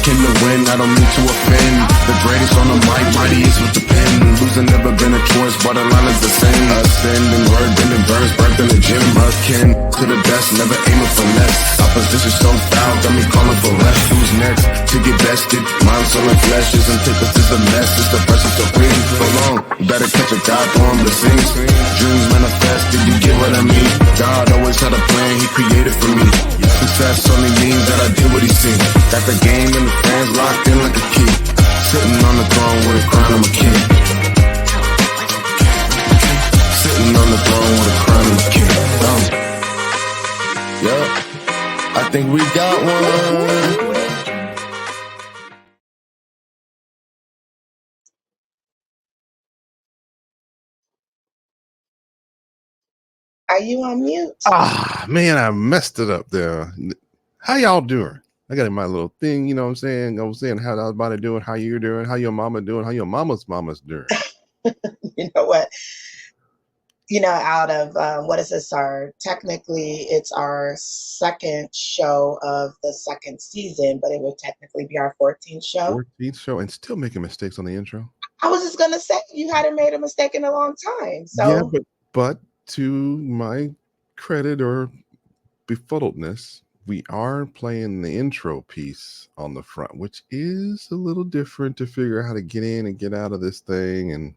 came to win, I don't mean to offend. The greatest on the mic, mightiest with the pen. Losing never been a choice, but a line is the same. Ascending, word, bending verbs, birth in the gym. Akin to the best, never aiming for less. Opposition so foul, got me calling for rest. Who's next to get bested? Mind, soul, and flesh is antithesis of mess. It's the verses of win. So long, you better catch a God for him to sing. Dreams manifest, did you get what I mean? God always had a plan, he created for me. Success only means that I did what he seen. Got the game and the fans locked in like a key. Sitting on the throne with a crown, I'm a king. Sitting on the throne with a crown, I'm a king. Yeah, I think we got one. Are you on mute? Ah, man, I messed it up there. How y'all doing? I got in my little thing, you know what I'm saying? I was saying how everybody doing, how you're doing, how your mama doing, how your mama's doing. You know what? Out of what is this? Technically, it's our second show of the second season, but it would technically be our 14th show. 14th show, and still making mistakes on the intro. I was just gonna say you hadn't made a mistake in a long time. So yeah, but to my credit or befuddledness, we are playing the intro piece on the front, which is a little different to figure out how to get in and get out of this thing and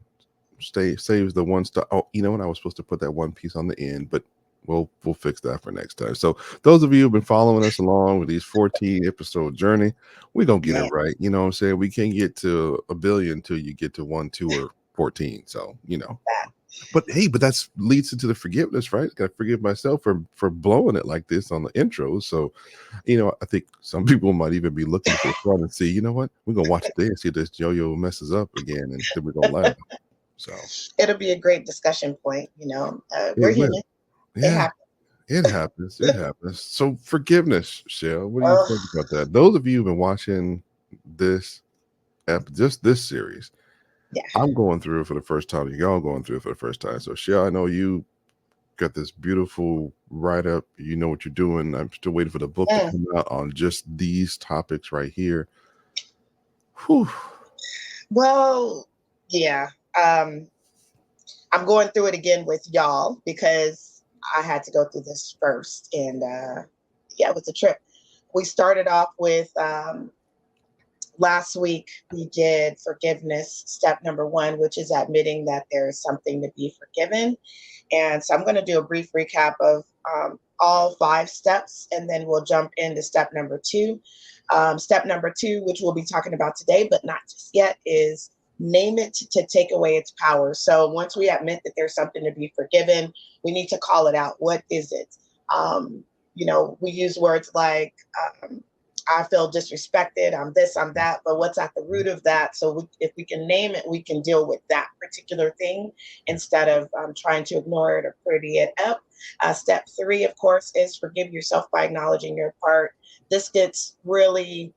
saves the one stuff. Oh, you know what? I was supposed to put that one piece on the end, but we'll fix that for next time. So those of you who've been following us along with these 14 episode journey, we're gonna get it right. You know what I'm saying? We can't get to 1 billion until you get to 1, 2, or 14. So but hey, that leads into the forgiveness, right? Got to forgive myself for blowing it like this on the intro. So, I think some people might even be looking for fun and see, you know what? We're gonna watch today and see if this Yo-Yo messes up again, and then we're gonna laugh. So it'll be a great discussion point. We're human. Yeah, it happens. It happens. So forgiveness, Shell. What do you think about that? Those of you who've been watching this series. Yeah. I'm going through it for the first time. Y'all going through it for the first time. So, Shell, I know you got this beautiful write-up. You know what you're doing. I'm still waiting for the book to come out on just these topics right here. Whew. Well, yeah. I'm going through it again with y'all because I had to go through this first. And, it was a trip. We started off with... last week, we did forgiveness, step number 1, which is admitting that there is something to be forgiven. And so I'm going to do a brief recap of all 5 steps, and then we'll jump into step number 2. Step number 2, which we'll be talking about today, but not just yet, is name it to take away its power. So once we admit that there's something to be forgiven, we need to call it out. What is it? We use words like, I feel disrespected, I'm this, I'm that, but what's at the root of that? So if we can name it, we can deal with that particular thing instead of trying to ignore it or pretty it up. Step 3, of course, is forgive yourself by acknowledging your part. This gets really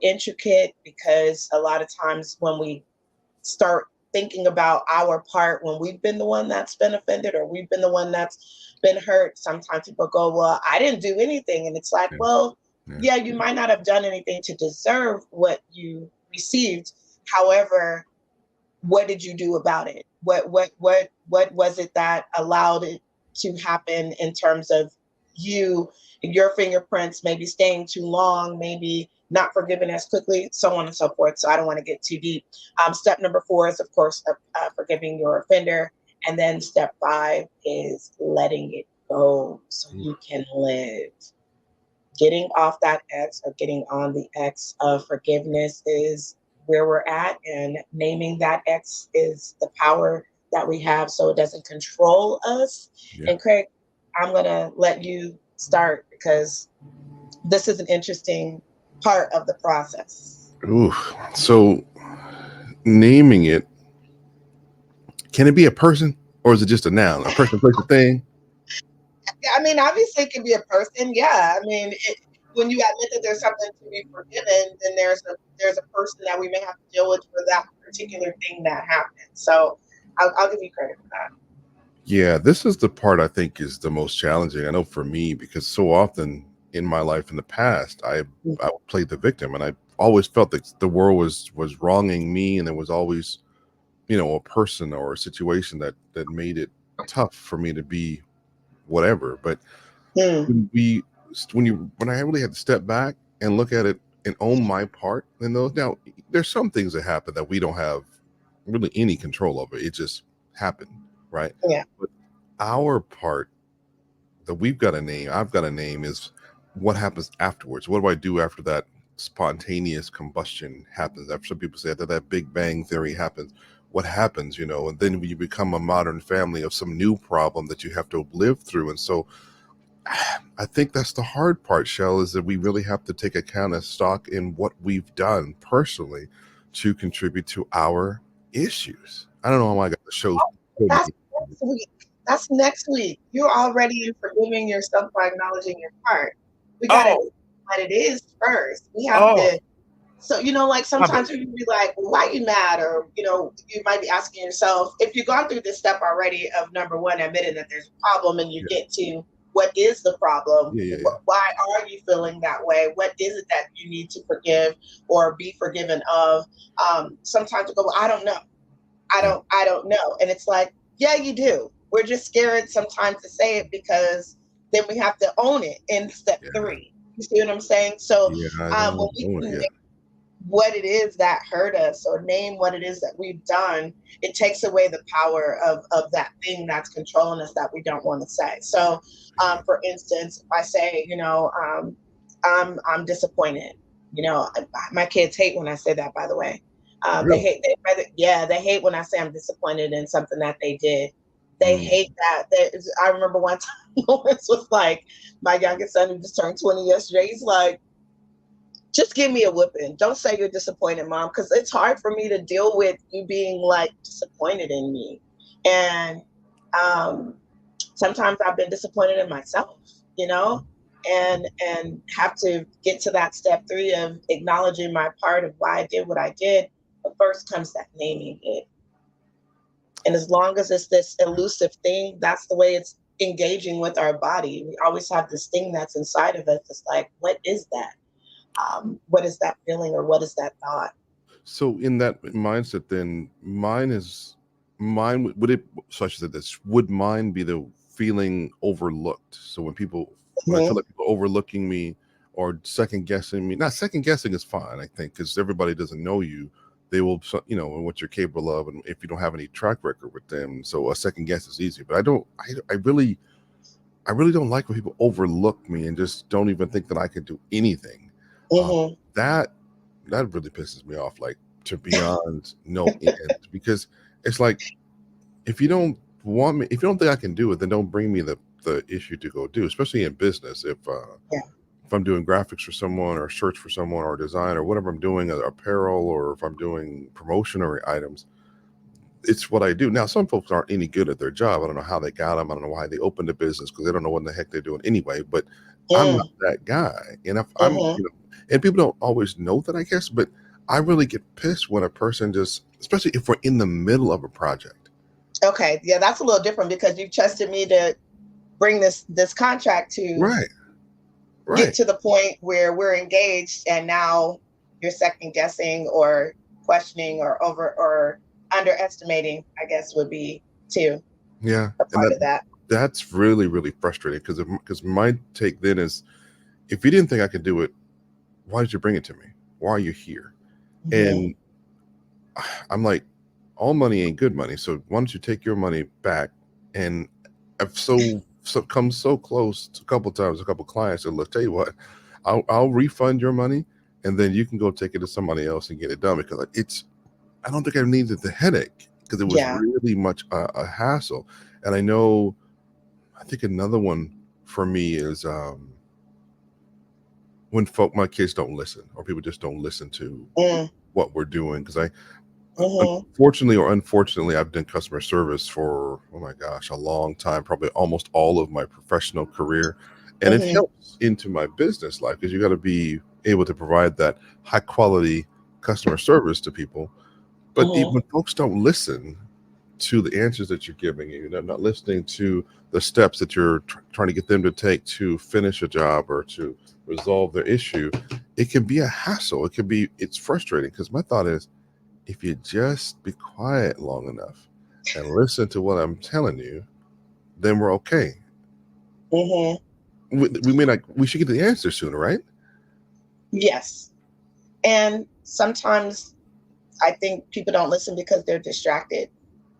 intricate because a lot of times when we start thinking about our part, when we've been the one that's been offended or we've been the one that's been hurt, sometimes people go, well, I didn't do anything. And it's like, well, yeah, you might not have done anything to deserve what you received. However, what did you do about it? What was it that allowed it to happen in terms of your fingerprints maybe staying too long, maybe not forgiving as quickly, so on and so forth. So I don't want to get too deep. Step number 4 is, of course, forgiving your offender. And then step 5 is letting it go so you can live. Getting off that X or getting on the X of forgiveness is where we're at, and naming that X is the power that we have so it doesn't control us. Yeah. And Craig, I'm going to let you start because this is an interesting part of the process. Ooh, so naming it, can it be a person or is it just a noun? A person, place, a thing? I mean, obviously it can be a person. Yeah. I mean, when you admit that there's something to be forgiven, then there's a person that we may have to deal with for that particular thing that happened. So I'll give you credit for that. Yeah, this is the part I think is the most challenging. I know for me, because so often in my life in the past, I played the victim, and I always felt that the world was wronging me, and there was always, a person or a situation that made it tough for me to be whatever. But Mm, when I really had to step back and look at it and own my part in those. Now, there's some things that happen that we don't have really any control over. It just happened, right? yeah. But our part that we've got a name, I've got a name, is what happens afterwards. What do I do after that spontaneous combustion happens? After some people say that Big Bang theory happens, what happens, and then you become a modern family of some new problem that you have to live through. And so I think that's the hard part, Shell, is that we really have to take account of stock in what we've done personally to contribute to our issues. I don't know how I got the show. That's next week. That's next week. You're already in forgiving yourself by acknowledging your part. We got to Oh, know what it is first. We have oh, to. So, like my bad. sometimes you can be like, well, why are you mad? Or, you might be asking yourself, if you've gone through this step already of number one, admitting that there's a problem, and you Yeah, get to what is the problem? yeah, yeah, yeah. Why are you feeling that way? What is it that you need to forgive or be forgiven of? Sometimes you go, well, I don't know. Yeah. I don't know. And it's like, yeah, you do. We're just scared sometimes to say it because then we have to own it in step Yeah, three. You see what I'm saying? So yeah, I when don't we know it can yet. name what it is that hurt us or name what it is that we've done, it takes away the power of that thing that's controlling us that we don't want to say. So for instance, if I say, I'm disappointed, my kids hate when I say that, by the way. Really? They hate when I say I'm disappointed in something that they did. They Mm. hate that. I remember one time Lawrence was like, my youngest son who just turned 20 yesterday, he's like, just give me a whipping. Don't say you're disappointed, mom, because it's hard for me to deal with you being like disappointed in me. And um, sometimes I've been disappointed in myself, and have to get to that step three of acknowledging my part of why I did what I did. But first comes that naming it. And as long as it's this elusive thing, that's the way it's engaging with our body. We always have this thing that's inside of us. It's like, what is that? What is that feeling or what is that thought? So in that mindset, then mine would it. So I should say this: would mine be the feeling overlooked? So when I feel Mhm. like people overlooking me or second guessing me, not second guessing is fine, I think, because everybody doesn't know you. They will, and what you're capable of, and if you don't have any track record with them, so a second guess is easy. But I really don't like when people overlook me and just don't even think that I could do anything. Uh, Mhm. that really pisses me off, like to beyond no end. Because it's like, if you don't if you don't think I can do it, then don't bring me the issue to go do. Especially in business, Yeah. if I'm doing graphics for someone or search for someone or design or whatever I'm doing, apparel, or if I'm doing promotionary items, it's what I do. Now, some folks aren't any good at their job. I don't know how they got them. I don't know why they opened the business, because they don't know what in the heck they're doing anyway. But I'm Mm. not that guy. And if I'm, Mhm. and people don't always know that, I guess, but I really get pissed when a person just, especially if we're in the middle of a project. Okay. Yeah, that's a little different because you've trusted me to bring this contract to Right. get Right. to the point where we're engaged, and now you're second guessing or questioning or over or underestimating, I guess would be too Yeah. a And part of that. that's really, really frustrating, because my take then is, if you didn't think I could do it, why did you bring it to me? Why are you here? Mhm. And I'm like, all money ain't good money. So why don't you take your money back? And I've come so close to a couple times, a couple clients said, look, tell you what, I'll refund your money, and then you can go take it to somebody else and get it done, because I don't think I needed the headache, because it was Yeah. really much a hassle. And I think another one for me is when my kids don't listen, or people just don't listen to Mm. what we're doing. Because Mhm. unfortunately or unfortunately, I've done customer service for, oh my gosh, a long time, probably almost all of my professional career. And it Mhm. helps into my business life, because you got to be able to provide that high quality customer service to people. But Mhm. when folks don't listen to the answers that you're giving, you're not listening to the steps that you're trying to get them to take to finish a job or to resolve their issue, it can be a hassle. It's frustrating because my thought is, if you just be quiet long enough and listen to what I'm telling you, then we're okay. We may not, we should get the answer sooner, right? Yes. And sometimes I think people don't listen because they're distracted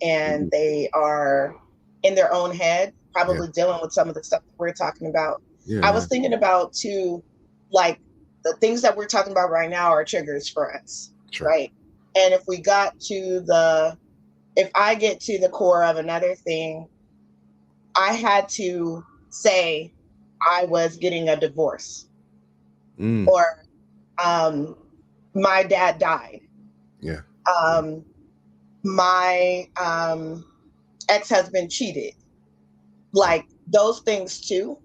and Mhm. they are in their own head, Yeah. probably dealing with some of the stuff that we're talking about. Yeah. I Yeah. was thinking about too, like the things that we're talking about right now are triggers for us, Sure. right? And if I get to the core of another thing, I had to say I was getting a divorce Mm. or um, my dad died. Yeah. Um, my ex-husband cheated, Yeah. like those things too,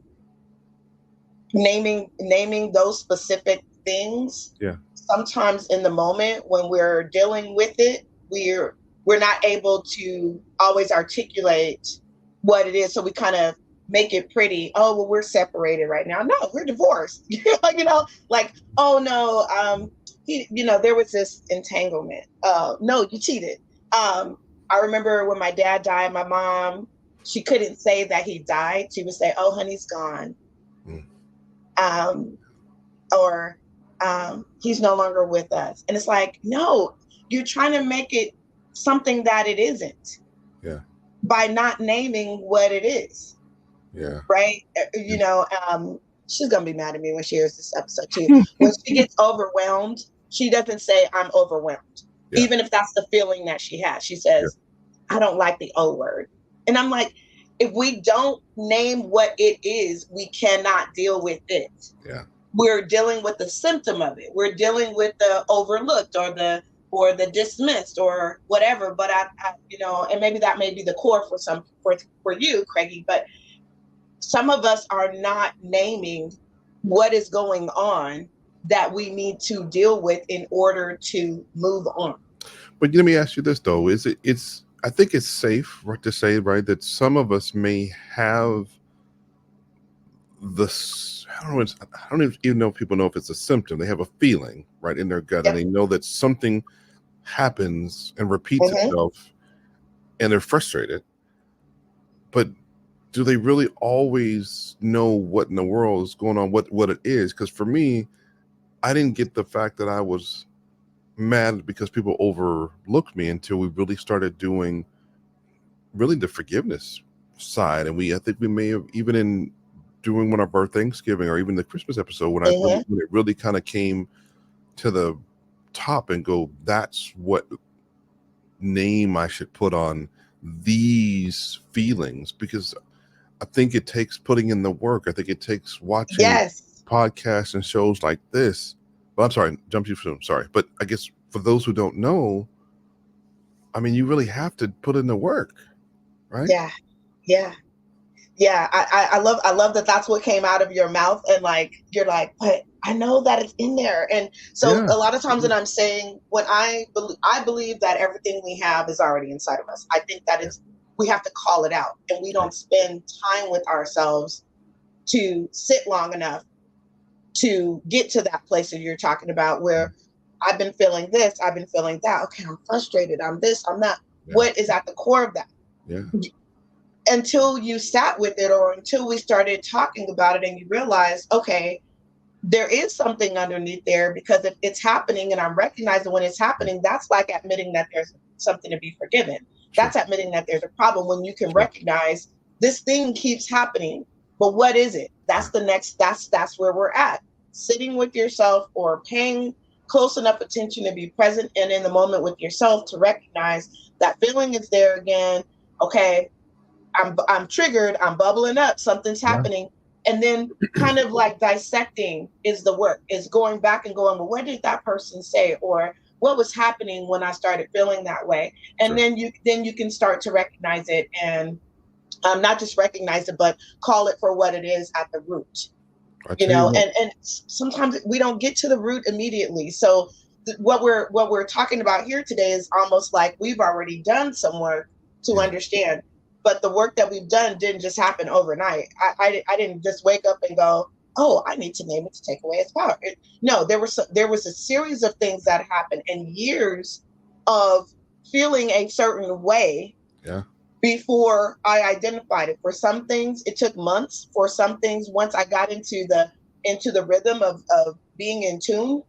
naming those specific things. Yeah. Sometimes in the moment when we're dealing with it, we're not able to always articulate what it is, so we kind of make it pretty. Oh well, we're separated right now. No, we're divorced. Like, oh no, there was this entanglement. No, you cheated. I remember when my dad died, my mom, she couldn't say that he died. She would say, oh honey's gone. Mm. um, or he's no longer with us. And it's like, no, you're trying to make it something that it isn't Yeah. by not naming what it is, Yeah. right? She's going to be mad at me when she hears this episode too. When she gets overwhelmed, she doesn't say, I'm overwhelmed. Yeah. Even if that's the feeling that she has, she Yeah. says, I don't like the O word. And I'm like, if we don't name what it is, we cannot deal with it. Yeah. We're dealing with the symptom of it. We're dealing with the overlooked or the dismissed or whatever. But and maybe that may be the core for you, Craigie. But some of us are not naming what is going on that we need to deal with in order to move on. But let me ask you this though: it's I think it's safe to say, right, that some of us may have this. I don't even know if people know if it's a symptom. They have a feeling right in their gut, and Yep. they know that something happens and repeats Mm-hmm. itself, and they're frustrated. But do they really always know what in the world is going on? What it is? Because for me, I didn't get the fact that I was mad because people overlooked me until we really started doing really the forgiveness side. And I think we may have even in doing one of our Thanksgiving or even the Christmas episode when Mm-hmm. when it really kind of came to the top and go, that's what name I should put on these feelings, because I think it takes putting in the work. I think it takes watching Yes. podcasts and shows like this. Well, I'm sorry, jumped you from sorry. But I guess for those who don't know, I mean, you really have to put in the work, right? Yeah. Yeah. Yeah. I love that that's what came out of your mouth. And like, you're like, but I know that it's in there. And so Yeah. a lot of times when I'm saying, when I believe that everything we have is already inside of us. I think that we have to call it out, and we don't spend time with ourselves to sit long enough to get to that place that you're talking about where I've been feeling this, I've been feeling that. Okay, I'm frustrated. I'm this, I'm that. Yeah. What is at the core of that? Yeah. Until you sat with it or until we started talking about it and you realize, okay, there is something underneath there, because if it's happening and I'm recognizing when it's happening, that's like admitting that there's something to be forgiven. Sure. That's admitting that there's a problem when you can Sure. recognize this thing keeps happening. But what is it? That's the next, that's where we're at. Sitting with yourself or paying close enough attention to be present and in the moment with yourself to recognize that feeling is there again. Okay, I'm triggered, I'm bubbling up, something's happening. And then kind of like dissecting is the work, is going back and going, well, what did that person say? Or what was happening when I started feeling that way? And Sure. then you can start to recognize it, and not just recognize it, but call it for what it is at the root. I tell you what. And sometimes we don't get to the root immediately. So what we're talking about here today is almost like we've already done some work to understand. But the work that we've done didn't just happen overnight. I didn't just wake up and go, oh, I need to name it to take away its power. No, there was a series of things that happened and years of feeling a certain way Yeah. before I identified it. For some things, it took months. For some things, once I got into the rhythm of being in tune,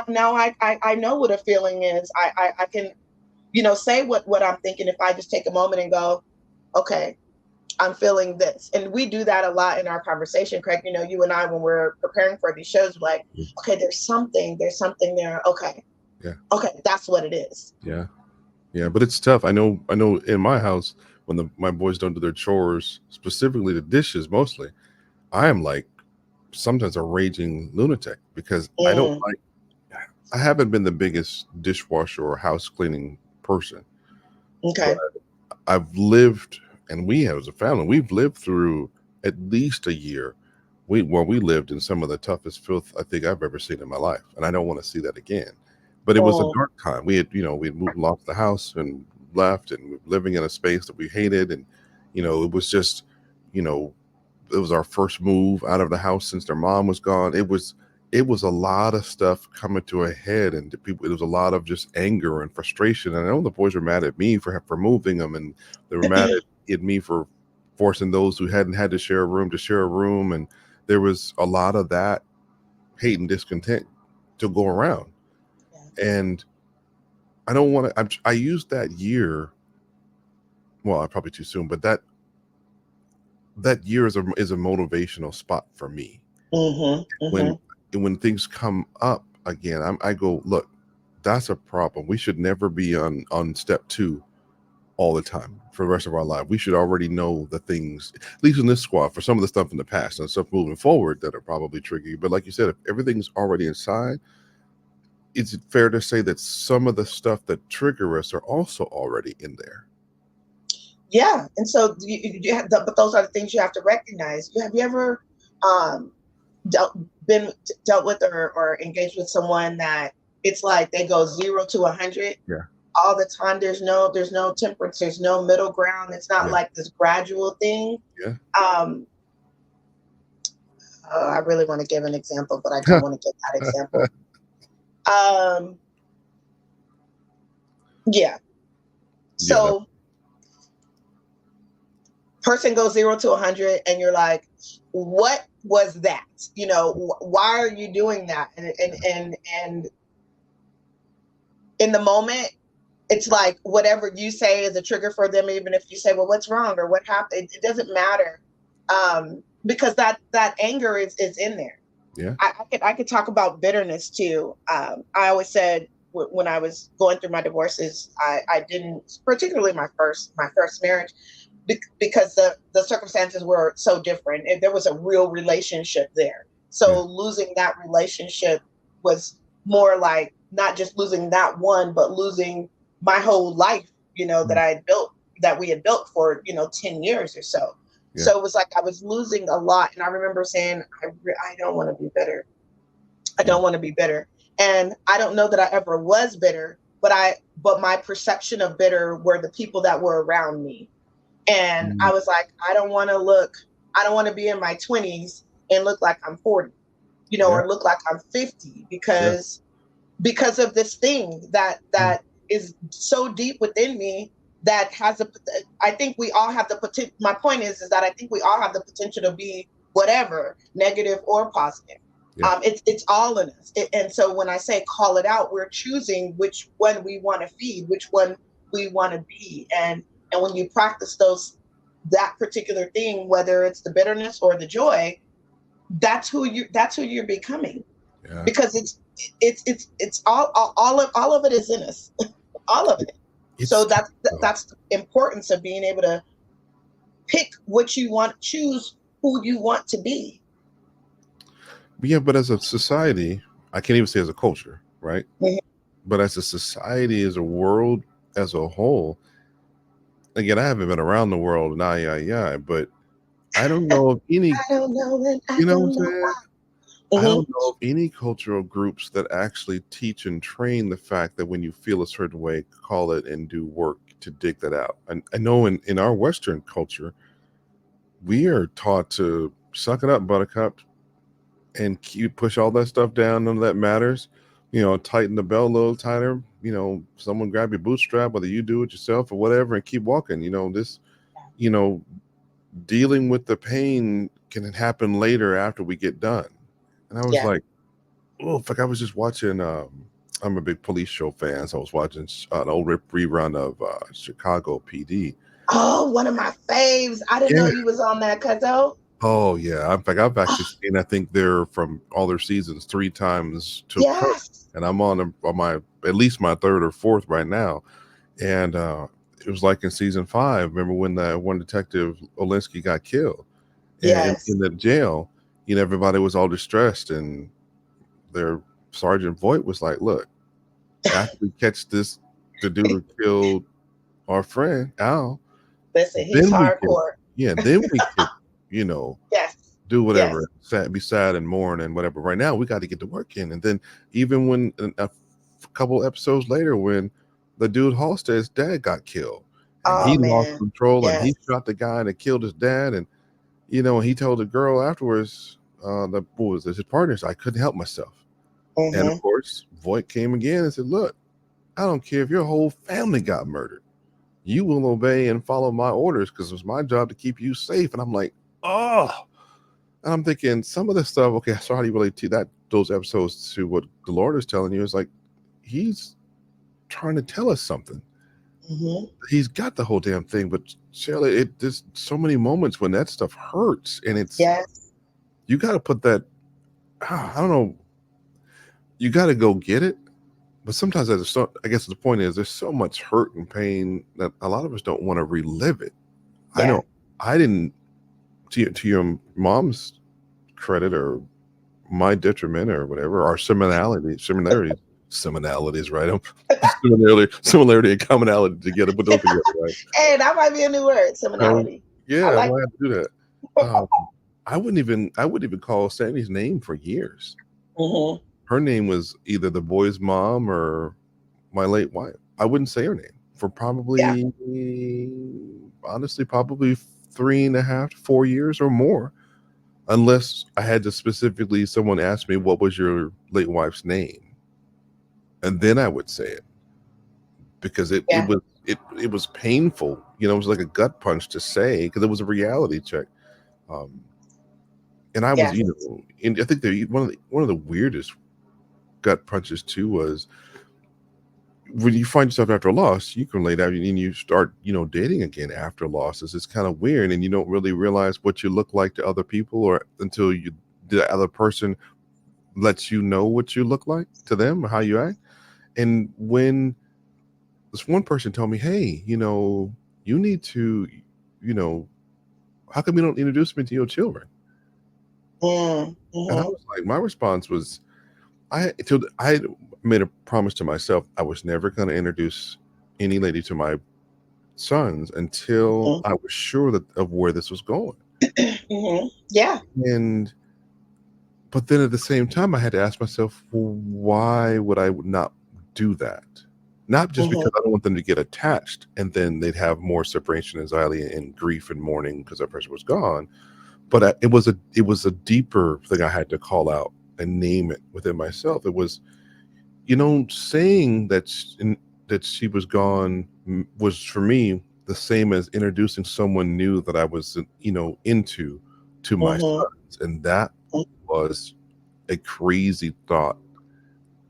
now I know what a feeling is. I can, say what I'm thinking if I just take a moment and go, okay, I'm feeling this. And we do that a lot in our conversation, Craig. You and I, when we're preparing for these shows, we're like, okay, there's something there. Okay. Yeah. Okay, that's what it is. Yeah. Yeah. But it's tough. I know in my house, when my boys don't do their chores, specifically the dishes mostly, I am like sometimes a raging lunatic because Mm, I haven't been the biggest dishwasher or house cleaning person, but okay. I've lived, and we as a family, we've lived through at least a year. We lived in some of the toughest filth I think I've ever seen in my life, and I don't want to see that again. But it was a Mm, dark time. We had moved lost the house and left, and we were living in a space that we hated, and it was just, you know, it was our first move out of the house since their mom was gone. It was a lot of stuff coming to a head, and it was a lot of just anger and frustration. And I know the boys were mad at me for moving them, and they were mad at me for forcing those who hadn't had to share a room to share a room. And there was a lot of that hate and discontent to go around. yeah. And I don't want to. I used that year. Well, probably too soon, but that year is a motivational spot for me. Mm-hmm, when mm-hmm. when things come up again, I go, look, that's a problem. We should never be on step 2 all the time for the rest of our life. We should already know the things, at least in this squad, for some of the stuff in the past and stuff moving forward that are probably tricky. But like you said, if everything's already inside, is it fair to say that some of the stuff that trigger us are also already in there? Yeah. And so but those are the things you have to recognize. Have you ever um, dealt dealt with or engaged with someone that it's like they go 0 to 100 Yeah. all the time? There's no temperance. There's no middle ground. It's not Yeah. like this gradual thing. Yeah. Um, I really want to give an example, but I don't want to give that example. Um, yeah. Yeah. So person goes 0 to 100, and you're like, what was that? Why are you doing that? And in the moment, it's like whatever you say is a trigger for them. Even if you say, well, what's wrong or what happened, it doesn't matter, because that anger is in there. Yeah. I could talk about bitterness too. I always said when I was going through my divorces, I didn't, particularly my first marriage, because the circumstances were so different. And there was a real relationship there. Yeah. So losing that relationship was more like not just losing that one, but losing my whole life, that I had built, that we had built for, 10 years or so. Yeah. So it was like I was losing a lot. And I remember saying, I don't want to be bitter. I Mm. don't want to be bitter. And I don't know that I ever was bitter, but my perception of bitter were the people that were around me. And Mm. I was like, I don't want to be in my 20s and look like I'm 40, Yeah. or look like I'm 50, Yeah. because of this thing Mm. that is so deep within me, that I think we all have the potential. My point is that I think we all have the potential to be whatever, negative or positive. Yeah. It's all in us. And so when I say call it out, we're choosing which one we want to feed, which one we want to be. And when you practice that particular thing, whether it's the bitterness or the joy, that's who you're becoming, Yeah. because it's all of it is in us, all of it. It's So tough, though. that's the importance of being able to pick what you want, choose who you want to be. Yeah, but as a society, I can't even say as a culture, right? Mhm. But as a society, as a world, as a whole, again, I haven't been around the world, and but I don't know of any, I don't know, and I you know what I'm don't know saying? why. I Hmm. don't know of any cultural groups that actually teach and train the fact that when you feel a certain way, call it and do work to dig that out. And I know in our Western culture, we are taught to suck it up, buttercup. and you push all that stuff down. None of that matters. Tighten the belt a little tighter. Someone grab your bootstrap, whether you do it yourself or whatever, and keep walking. This, you know, dealing with the pain can happen later after we get done. And I was Yeah. like, oh, fuck! I was just watching. I'm a big police show fan, so I was watching an old rerun of Chicago PD. Oh, one of my faves. I didn't know Yeah. you was on that, Cuzzo. Oh yeah. In fact, I've actually Oh, seen. I think they're from all their seasons 3 times to current, yes. and I'm on my at least my third or fourth right now. And it was like in season 5. Remember when that one detective Olinsky got killed, and in Yes. the jail, everybody was all distressed, and their Sergeant Voight was like, "Look, after we catch the dude who killed our friend Al, Listen, he's then we can, hardcore. yeah, then we could, you know, Yes. do Yes. whatever, be sad and mourn and whatever. Right now, we got to get to work in." And then even when a couple episodes later, when the dude Halstead's dad got killed, and Oh he lost man. control, and Yes. he shot the guy that killed his dad, and he told the girl afterwards, the what was this, his partners, I couldn't help myself. And of Mm-hmm. course, Voight came again and said, "Look, I don't care if your whole family got murdered. You will obey and follow my orders because it's my job to keep you safe." And I'm like, oh. And I'm thinking some of this stuff, okay, so how do you relate to those episodes to what the Lord is telling you? Is like he's trying to tell us something. Mm-hmm. He's got the whole damn thing, but Shirley, there's so many moments when that stuff hurts, and Yes. you got to put that. I don't know. You got to go get it. But sometimes I guess the point is there's so much hurt and pain that a lot of us don't want to relive it. I Yeah. know I didn't, to your mom's credit or my detriment or whatever, our similarities, right? Similarity and commonality together, put those together, right? Hey, that might be a new word, seminality. I Yeah, I like might have to do that. I wouldn't even call Sandy's name for years. it. Mm-hmm. Her name was either the boy's mom or my late wife. I wouldn't say her name for Yeah. probably, honestly, probably 3.5 to 4 years or more, unless I had to specifically someone ask me what was your late wife's name, and then I would say it because Yeah. it was painful. It was like a gut punch to say because it was a reality check. Um, and I was, Yes. and I think one of the weirdest gut punches too was when you find yourself after a loss, you can lay down and you start, dating again after losses. It's kind of weird, and you don't really realize what you look like to other people, or until the other person lets you know what you look like to them or how you act. And when this one person told me, "Hey, you need to, you know, how come you don't introduce me to your children?" And I Mm-hmm. was like, my response was, I made a promise to myself I was never going to introduce any lady to my sons until I was sure of where this was going. Mm-hmm. Yeah. And but then at the same time, I had to ask myself, well, why would I not do that? Not just Mm-hmm. because I don't want them to get attached and then they'd have more separation anxiety and grief and mourning because that person was gone. But it was a deeper thing I had to call out and name it within myself. It was, saying that she was gone was for me the same as introducing someone new that I was, into to my Mm-hmm. sons, and that was a crazy thought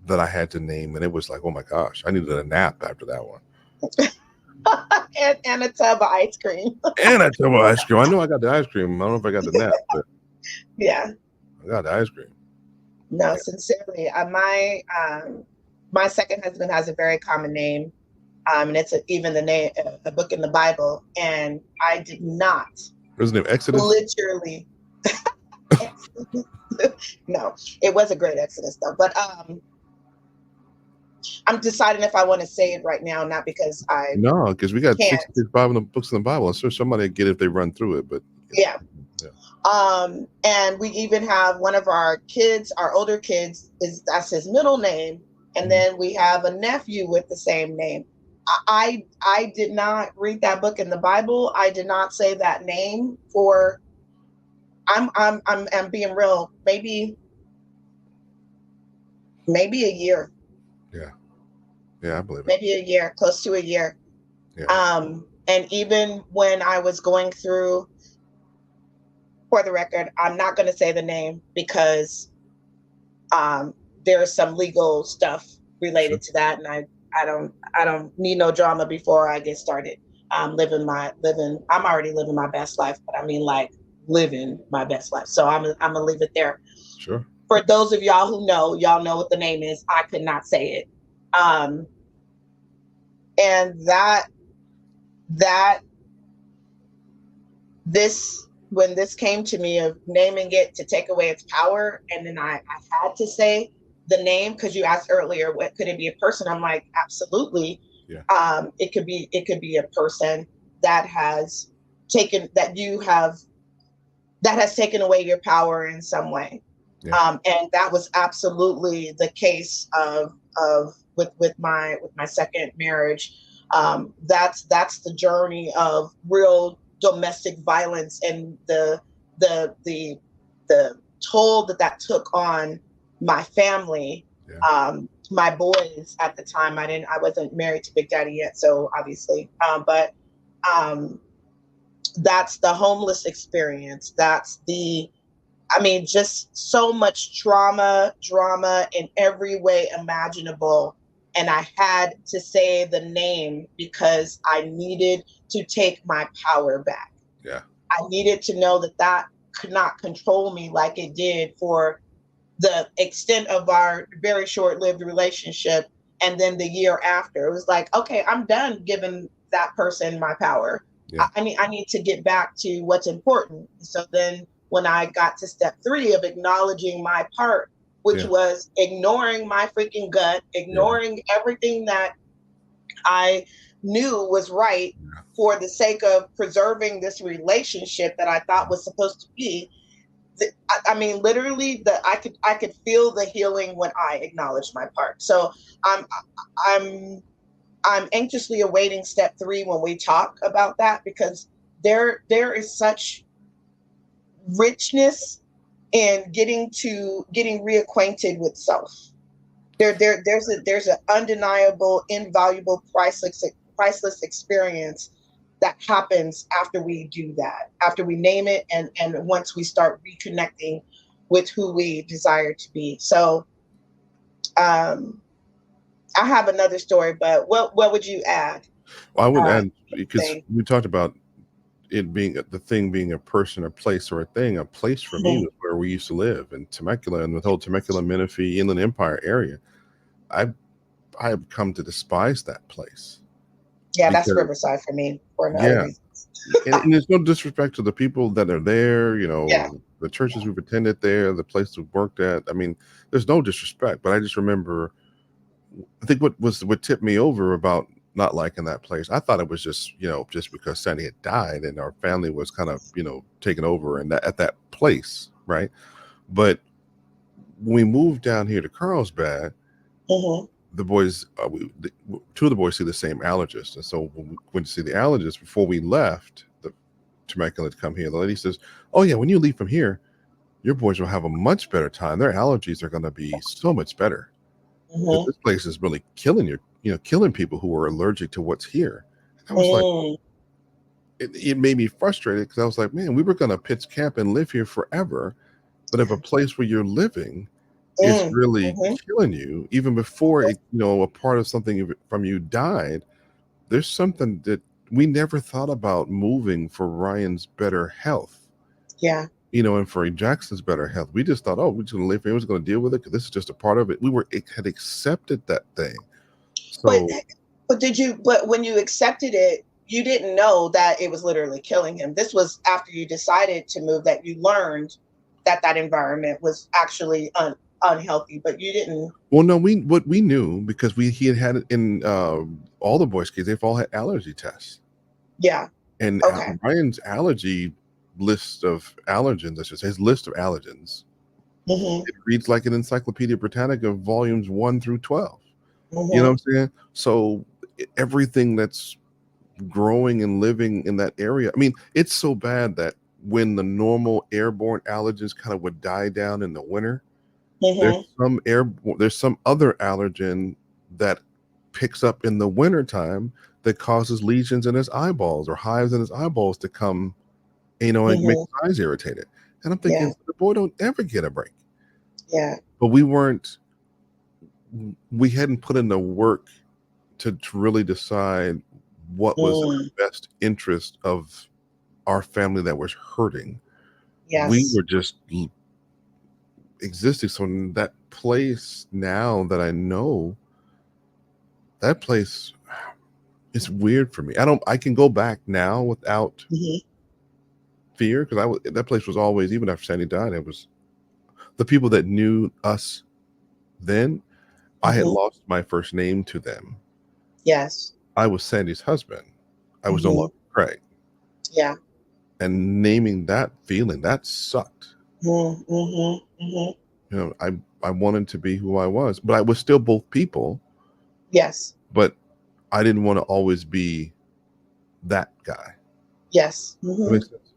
that I had to name, and it was like, oh my gosh, I needed a nap after that one. and a tub of ice cream. And I tell ice cream. I know I got the ice cream. I don't know if I got the nap, but Yeah. I got the ice cream. No, sincerely, my second husband has a very common name, and it's even the name, a book in the Bible, and I did not What's his name? Exodus? literally. No, it was a great Exodus though, but I'm deciding if I want to say it right now, not because I No, because we got can't. 66 books in the Bible. I'm sure somebody will get it if they run through it, but Yeah. yeah. And we even have one of our kids, our older kids, that's his middle name, and then we have a nephew with the same name. I did not read that book in the Bible. I did not say that name for. I'm being real. Maybe maybe a year. Yeah. Yeah, I believe it. Maybe a year, close to a year. Yeah. And even when I was going through, for the record, I'm not going to say the name because there's some legal stuff Sure. related to that, and I don't need no drama before I get started. I'm already living my best life, but I mean like living my best life. So I'm gonna leave it there. Sure. For those of y'all who know, y'all know what the name is. I could not say it. Um, and that this when this came to me of naming it to take away its power, and then I had to say the name because you asked earlier, what could it be a person? I'm like, absolutely. Yeah. It could be a person that has taken that you have that has taken away your power in some way. Yeah. And that was absolutely the case of with my second marriage. That's the journey of real domestic violence and the toll that took on my family. Yeah. My boys at the time, I wasn't married to Big Daddy yet, so obviously, but um, that's the homeless experience. I mean, just so much drama in every way imaginable. And I had to say the name because I needed to take my power back. Yeah. I needed to know that could not control me like it did for the extent of our very short-lived relationship. And then the year after, it was like, okay, I'm done giving that person my power. Yeah. I need to get back to what's important. So then when I got to step 3 of acknowledging my part, which Yeah. was ignoring my freaking gut, Yeah. ignoring everything that I knew was right Yeah. for the sake of preserving this relationship that I thought was supposed to be. I mean, literally, I could feel the healing when I acknowledged my part. So I'm I'm I'm anxiously awaiting step 3 when we talk about that, because there is such richness in getting reacquainted with self. There's an undeniable, invaluable, priceless experience that happens after we do that, after we name it, and once we start reconnecting with who we desire to be. So um, I have another story, but what would you add? Well, I would Uh, add, because thing. we talked about it being the thing being a person, a place, or a thing. A place for me Mhm. was where we used to live in Temecula and the whole Temecula, Menifee, Inland Empire area. I I have come to despise that place Yeah, that's because, Riverside for me for other yeah, reasons. and there's no disrespect to the people that are there, Yeah. the churches we've attended there, the place we've worked at. I mean, there's no disrespect, but I just remember, I think what tipped me over about not liking that place. I thought it was just, just because Sandy had died and our family was kind of, taken over and at that place, right? But when we moved down here to Carlsbad, Hmm. the boys, two of the boys see the same allergist, and so when we went to see the allergist before we left the Temecula to come here, the lady says, "Oh yeah, when you leave from here, your boys will have a much better time. Their allergies are going to be so much better because Hmm. this place is really killing killing people who are allergic to what's here." And I was like, Mm. it made me frustrated because I was like, man, we were going to pitch camp and live here forever, but if a place where you're living is Mm. really Hmm. killing you, even before it, a part of something from you died, there's something that we never thought about moving for Ryan's better health, Yeah. and for Jackson's better health. We just thought, oh, we're just going to live here, we're going to deal with it because this is just a part of it. It had accepted that thing. But So, but when you accepted it, you didn't know that it was literally killing him. This was after you decided to move that you learned that environment was actually unhealthy, but you didn't. well, no, what we knew because he had it in all the boys' kids, they've all had allergy tests. Yeah. And Okay. Ryan's allergy list of allergens, I should say, his list of allergens, Hmm. it reads like an Encyclopedia Britannica, volumes 1 through 12. You know Hmm. what I'm saying? So everything that's growing and living in that area, I mean, it's so bad that when the normal airborne allergens kind of would die down in the winter, Mm-hmm. There's some other allergen that picks up in the wintertime that causes lesions in his eyeballs or hives in his eyeballs to come, and make Mm-hmm. his eyes irritated. And I'm Yeah. thinking, the boy don't ever get a break. Yeah. But we hadn't put in the work to really decide what was in Mm. the best interest of our family that was hurting. We Yes. were just existing. So in that place now that I know, that place is weird for me. I can go back now without Mm-hmm. fear, because that place was always, even after Sandy died, it was the people that knew us then. I had Mm-hmm. lost my first name to them. Yes. I was Sandy's husband. I was no Mm-hmm. longer Craig. Yeah. And naming that feeling, that sucked. Mm-hmm. Mm-hmm. I wanted to be who I was, but I was still both people. Yes. But I didn't want to always be that guy. Yes. That Mm-hmm. makes sense.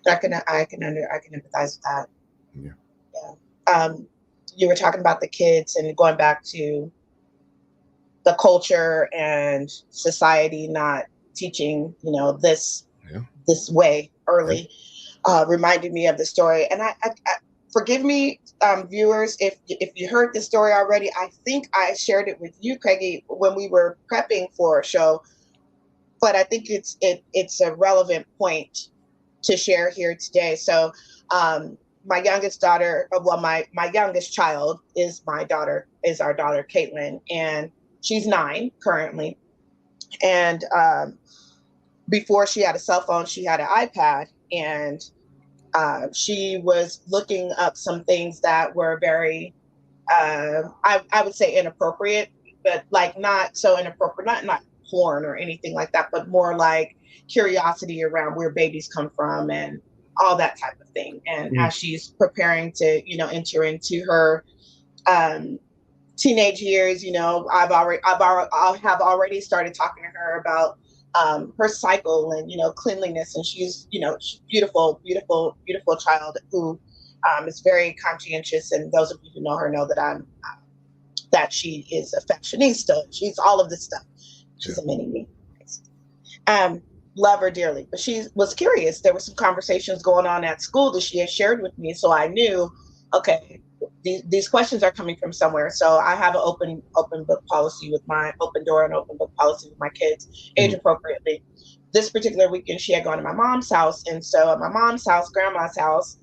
I can empathize with that. Yeah. Yeah. You were talking about the kids and going back to the culture and society not teaching, Yeah. this way Yeah. early. Reminded me of the story. And I forgive me, viewers, if you heard this story already. I think I shared it with you, Craigie, when we were prepping for a show. But I think it's a relevant point to share here today. So, my youngest daughter, well, my youngest child is our daughter Caitlin, and she's 9 currently. And before she had a cell phone, she had an iPad, and she was looking up some things that were very, I would say, inappropriate, but like not so inappropriate, not porn or anything like that, but more like curiosity around where babies come from and all that type of thing. And Mm. as she's preparing to, enter into her um, teenage years, I have already started talking to her about her cycle and cleanliness, and she's beautiful, beautiful, beautiful child who is very conscientious. And those of you who know her know that she is a fashionista. She's all of this stuff. Yeah. She's a mini me. Um, love her dearly, but she was curious. There were some conversations going on at school that she had shared with me, so I knew, okay, these questions are coming from somewhere. So I have an open book policy with my open door and open book policy with my kids, age Mm. appropriately. This particular weekend, she had gone to my mom's house, and so at my mom's house, grandma's house,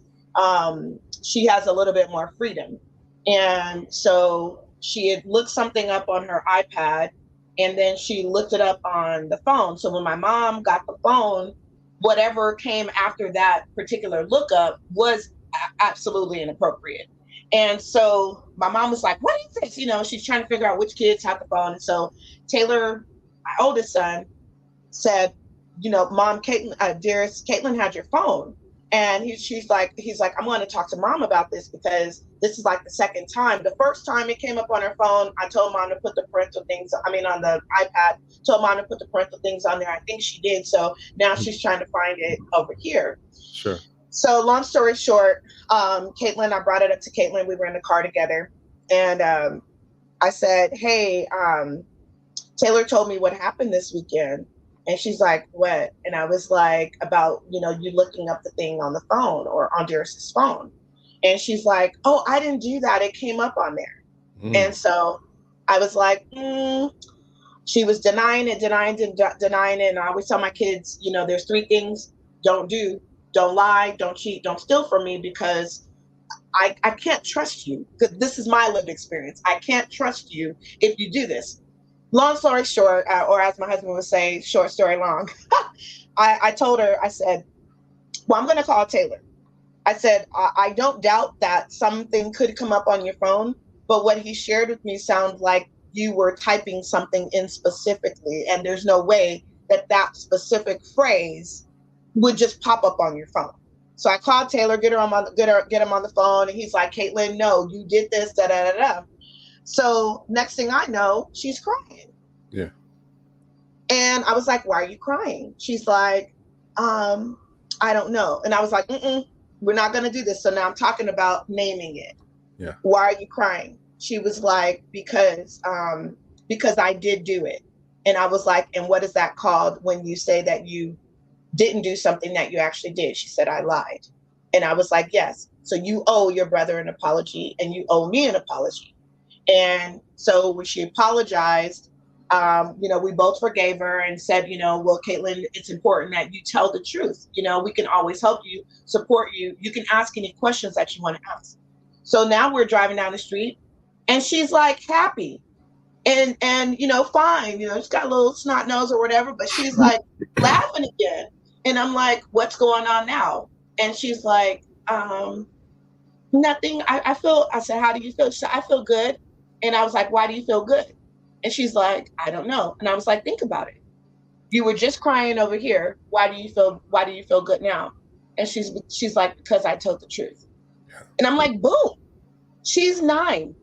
she has a little bit more freedom, and so she had looked something up on her iPad, and then she looked it up on the phone. So when my mom got the phone, whatever came after that particular lookup was absolutely inappropriate. And so my mom was like, "What is this?" She's trying to figure out which kids have the phone. And so Taylor, my oldest son, said, "Mom, Caitlin, dearest, Caitlin had your phone." And he's like, "I'm going to talk to mom about this because this is like the second time. The first time it came up on her phone, I told mom to put the parental things, on the iPad, told mom to put the parental things on there. I think she did. So now she's trying to find it over here." Sure. So long story short, Caitlin, I brought it up to Caitlin. We were in the car together. And I said, "Hey, Taylor told me what happened this weekend." And she's like, "What?" And I was like, "About, you looking up the thing on the phone or on Darius's phone." And she's like, "Oh, I didn't do that. It came up on there." Mm. And so I was like, she was denying it, denying it. And I always tell my kids, there's 3 things: don't do, don't lie, don't cheat, don't steal from me, because I can't trust you. This is my lived experience. I can't trust you if you do this. Long story short, or as my husband would say, short story long, I told her, I said, "Well, I'm going to call Taylor." I said, I don't doubt that something could come up on your phone, but what he shared with me sounds like you were typing something in specifically, and there's no way that specific phrase would just pop up on your phone." So I called Taylor, get him on the phone, and he's like, "Caitlin, no, you did this, da da da da." So next thing I know, she's crying. Yeah. And I was like, "Why are you crying?" She's like, "I don't know." And I was like, "We're not going to do this." So now I'm talking about naming it. Yeah. Why are you crying? She was like, because I did do it. And I was like, and what is that called when you say that you didn't do something that you actually did? She said, I lied. And I was like, yes. So you owe your brother an apology and you owe me an apology. And so when she apologized, we both forgave her and said, well, Caitlin, it's important that you tell the truth. We can always help you, support you. You can ask any questions that you want to ask. So now we're driving down the street and she's like happy and fine, she's got a little snot nose or whatever, but she's like laughing again. And I'm like, what's going on now? And she's like, nothing. I said, how do you feel? She said, I feel good. And I was like, why do you feel good? And she's like, I don't know. And I was like, think about it. You were just crying over here. Why do you feel good now? And she's like, because I told the truth. Yeah. And I'm like, boom. She's 9.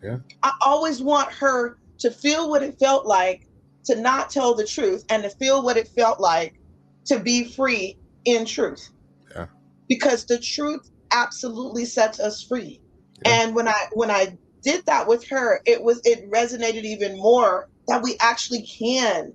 Yeah. I always want her to feel what it felt like to not tell the truth and to feel what it felt like to be free in truth. Yeah. Because the truth absolutely sets us free. Yeah. And when I did that with her, it resonated even more that we actually can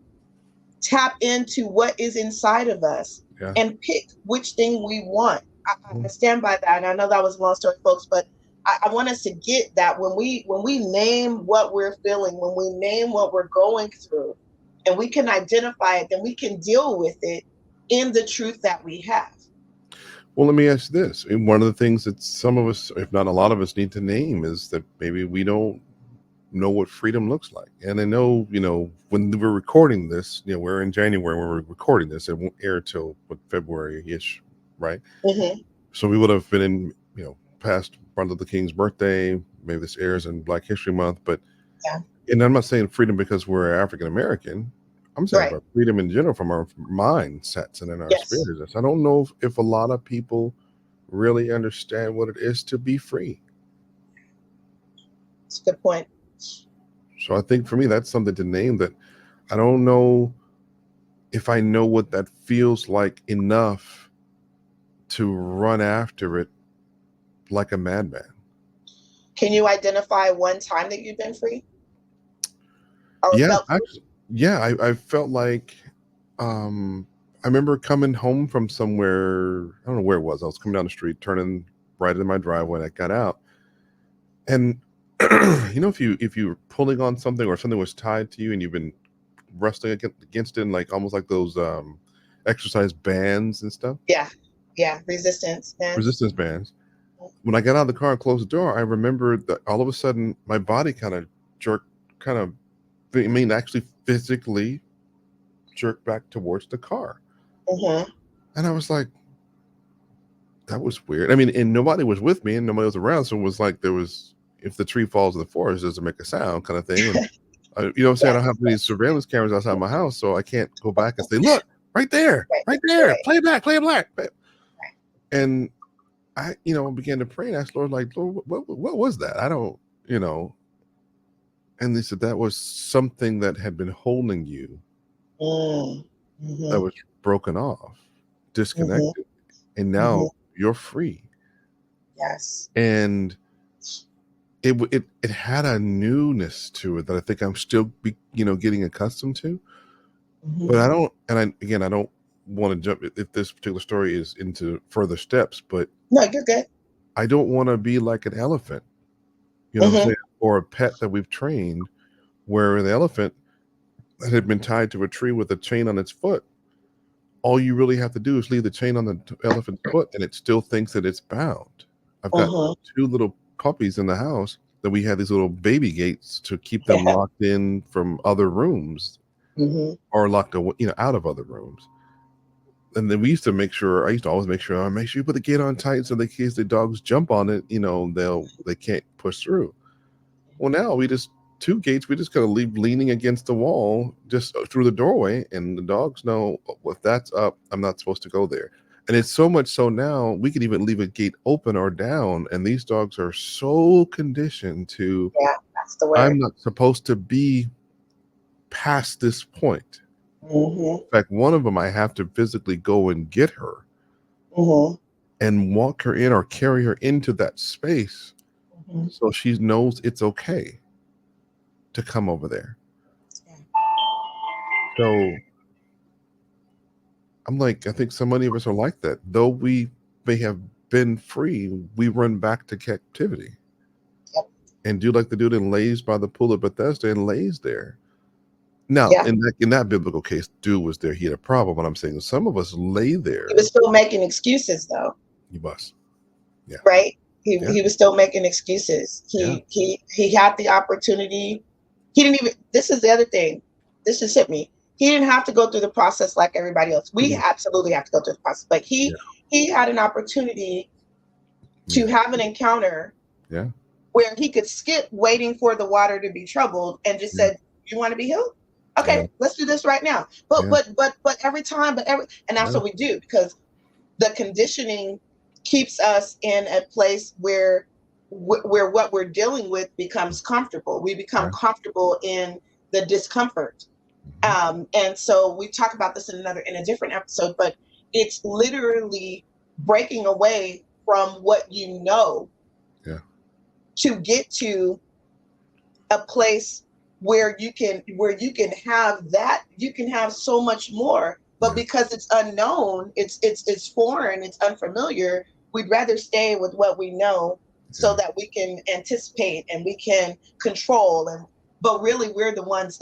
tap into what is inside of us and pick which thing we want. I stand by that. And I know that was a long story, folks, but I want us to get that when we name what we're feeling, when we name what we're going through, and we can identify it, then we can deal with it in the truth that we have. Well, let me ask you this. And one of the things that some of us, if not a lot of us, need to name is that maybe we don't know what freedom looks like. And I know, when we're recording this, we're in January when we're recording this. It won't air till February-ish, right? Mm-hmm. So we would have been in, past Martin Luther King's birthday. Maybe this airs in Black History Month, but and I'm not saying freedom because we're African American. I'm saying about freedom in general from our mindsets and in our spirits. I don't know if a lot of people really understand what it is to be free. That's a good point. So I think for me, that's something to name that I don't know if I know what that feels like enough to run after it like a madman. Can you identify one time that you've been free? Or felt free? I felt like I remember coming home from somewhere. I don't know where it was. I was coming down the street, turning right in my driveway, and I got out. And if you're pulling on something or something was tied to you and you've been wrestling against it, like almost like those exercise bands and stuff. Yeah, resistance bands. When I got out of the car and closed the door, I remembered that all of a sudden my body kind of jerked, actually physically jerked back towards the car. Mm-hmm. And I was like, that was weird. I mean, and nobody was with me and nobody was around. So it was like if the tree falls in the forest, it doesn't make a sound kind of thing. And I don't have any surveillance cameras outside my house, so I can't go back and say, look, right there, play it back. And I, began to pray and ask Lord, like, Lord, what was that? I don't, and they said that was something that had been holding you that was broken off, disconnected, and now you're free. Yes. And it had a newness to it that I think I'm still getting accustomed to. But I don't want to jump if this particular story is into further steps, but no, you're good. I don't want to be like an elephant, what I'm saying, or a pet that we've trained where the elephant that had been tied to a tree with a chain on its foot, all you really have to do is leave the chain on the elephant's foot and it still thinks that it's bound. I've got 2 little puppies in the house that we had these little baby gates to keep them locked in from other rooms or locked out of other rooms. And then I used to always make sure you put the gate on tight so that in case the dogs jump on it, they can't push through. Well, now 2 gates, we just kind of leave leaning against the wall just through the doorway, and the dogs know if that's up, I'm not supposed to go there. And it's so much so now we can even leave a gate open or down, and these dogs are so conditioned to, that's the word. I'm not supposed to be past this point. In fact, one of them I have to physically go and get her and walk her in or carry her into that space Mhm. So she knows it's okay to come over there. Yeah. So I'm like, I think so many of us are like that. Though we may have been free, we run back to captivity. Yep. And do like the dude in lays by the pool of Bethesda and lays there. Now, Yeah. in that biblical case, dude was there. He had a problem. But I'm saying some of us lay He was there. still making excuses though. You must. Yeah. Right? Yeah. He was still making excuses. Yeah. He had the opportunity. He didn't even. This is the other thing. This just hit me. He didn't have to go through the process like everybody else. We Mhm. absolutely have to go through the process, but Yeah. he had an opportunity to Yeah. have an encounter Yeah. where he could skip waiting for the water to be troubled and just Yeah. said, "You want to be healed? Yeah. Okay, let's do this right now." But Yeah. every time, and that's Yeah. what we do because the conditioning keeps us in a place where what we're dealing with becomes comfortable. We become Yeah. comfortable in the discomfort. Mhm. And so we talk about this in a different episode, but it's literally breaking away from what you know Yeah. to get to a place where you can have that, you can have so much more, but Yeah. because it's unknown, it's foreign, it's unfamiliar, we'd rather stay with what we know so Yeah. that we can anticipate and we can control. And but really we're the ones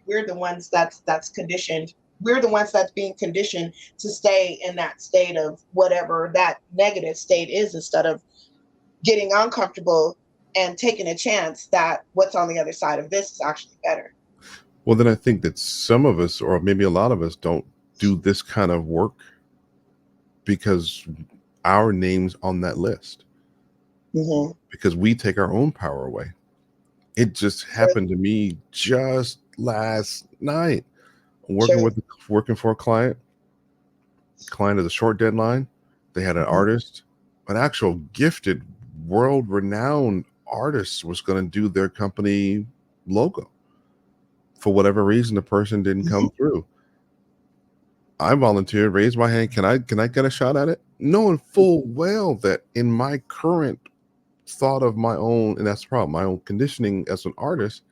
we're the ones that's conditioned, we're the ones that's being conditioned to stay in that state of whatever that negative state is, instead of getting uncomfortable and taking a chance that what's on the other side of this is actually better. Well, then I think that some of us, or maybe a lot of us, don't do this kind of work because our name's on that list, Mm-hmm. because we take our own power away. It just True. happened to me just last night. True. Working for a client. Client has a short deadline. They had an Mm-hmm. artist, an actual gifted, world-renowned artist was going to do their company logo. For whatever reason, the person didn't Mm-hmm. come through. I volunteered, raised my hand. Can I get a shot at it? Knowing full well that in my current thought of my own, and that's the problem, my own conditioning as an artist,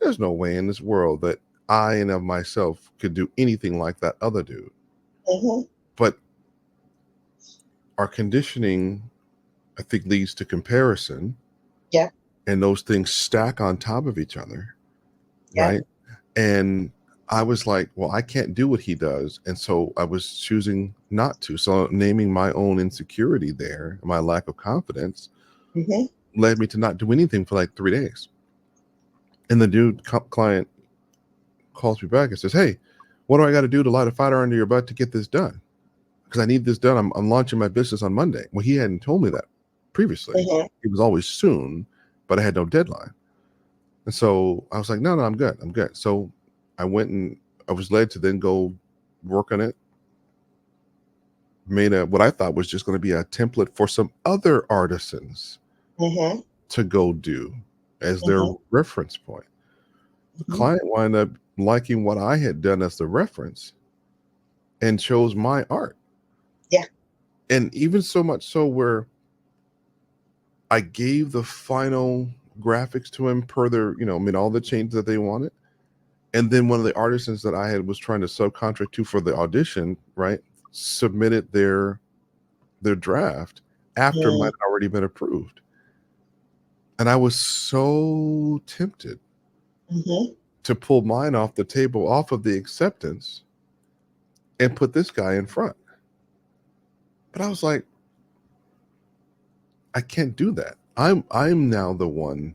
there's no way in this world that I and of myself could do anything like that other dude. Mm-hmm. But our conditioning, I think, leads to comparison, Yeah. and those things stack on top of each other, Yeah. right? And I was like, well, I can't do what he does. And so I was choosing not to. So naming my own insecurity there, my lack of confidence, Mm-hmm. led me to not do anything for like 3 days. And the client calls me back and says, hey, what do I got to do to light a fire under your butt to get this done? Because I need this done. I'm launching my business on Monday. Well, he hadn't told me that previously. Mm-hmm. It was always soon, but I had no deadline. And so I was like, no, I'm good. I'm good. So I went and I was led to then go work on it. Made what I thought was just going to be a template for some other artisans Mm-hmm. to go do as their Mm-hmm. reference point. The Mm-hmm. client wound up liking what I had done as the reference and chose my art. Yeah. And even so much so where I gave the final graphics to him per their, made all the changes that they wanted. And then one of the artisans that I had was trying to subcontract to for the audition, right, submitted their draft after mine had already been approved. And I was so tempted Mm-hmm. to pull mine off the table, off of the acceptance, and put this guy in front. But I was like, I can't do that. I'm now the one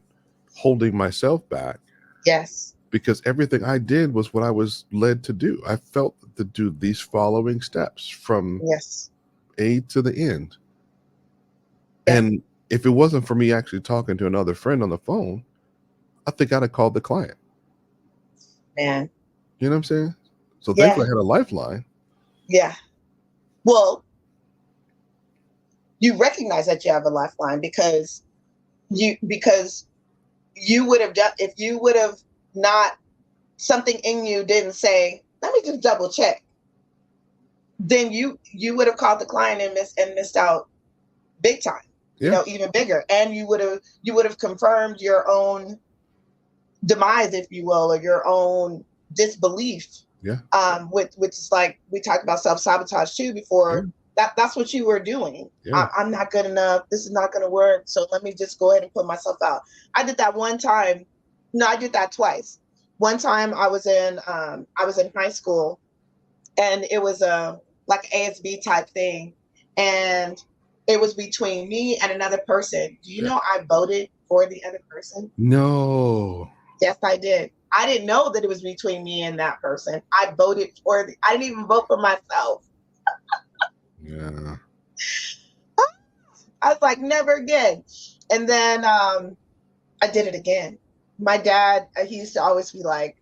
holding myself back. Yes. Because everything I did was what I was led to do. I felt to do these following steps from Yes. A to the end. Yeah. And if it wasn't for me actually talking to another friend on the phone, I think I'd have called the client. Man. You know what I'm saying? So Yeah. thankfully I had a lifeline. Yeah. Well, you recognize that you have a lifeline because you would have done, if you would have not, something in you didn't say, let me just double check, then you would have called the client and missed out big time. Yeah. even bigger. And you would have confirmed your own demise, if you will, or your own disbelief. Yeah. Which is like we talked about self-sabotage too Yeah. before. That's what you were doing. Yeah. I'm not good enough. This is not going to work. So let me just go ahead and put myself out. I did that one time. No, I did that twice. One time I was in high school, and it was a like ASB type thing, and it was between me and another person. Do you Yeah. know I voted for the other person? No. Yes, I did. I didn't know that it was between me and that person. I voted for I didn't even vote for myself. Yeah. I was like, never again. And then I did it again. My dad, he used to always be like,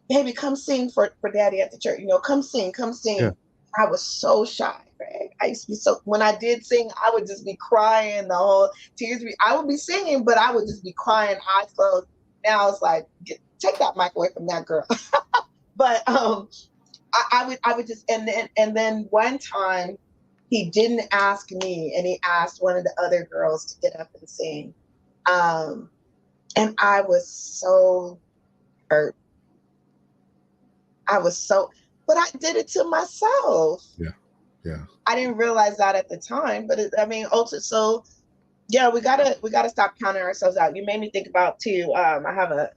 baby, come sing for daddy at the church. Come sing, come Yeah. sing. I was so shy, Craig. I used to be when I did sing, I would just be crying the whole tears. I would be singing, but I would just be crying, eyes closed. Now it's like, take that mic away from that girl. But I would just, and then one time he didn't ask me, and he asked one of the other girls to get up and sing. And I was so hurt. But I did it to myself. Yeah. Yeah. I didn't realize that at the time, but also, so yeah, we gotta stop counting ourselves out. You made me think about too. I have a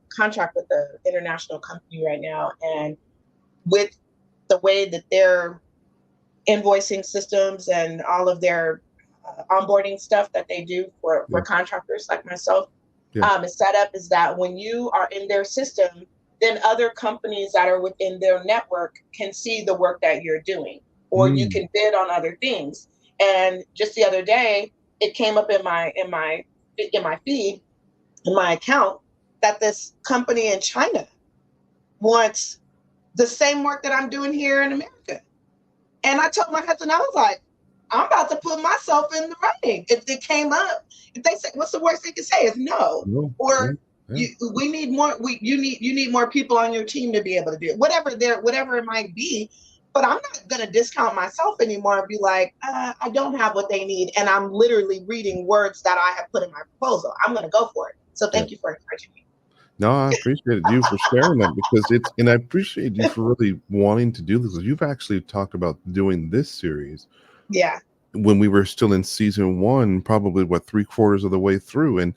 contract with an international company right now, and with the way that their invoicing systems and all of their onboarding stuff that they do for contractors like myself, is set up is that when you are in their system, then other companies that are within their network can see the work that you're doing, or you can bid on other things. And just the other day, it came up in my feed, in my account, that this company in China wants the same work that I'm doing here in America. And I told my husband, I was like, I'm about to put myself in the running. If it came up, if they say, what's the worst they can say is no. Or we need more. You need more people on your team to be able to do it. Whatever it might be. But I'm not going to discount myself anymore and be like, I don't have what they need. And I'm literally reading words that I have put in my proposal. I'm going to go for it. So thank you for encouraging me. No, I appreciate you for sharing that, because and I appreciate you for really wanting to do this. Because you've actually talked about doing this series. Yeah. When we were still in season 1, probably 3/4 of the way through, and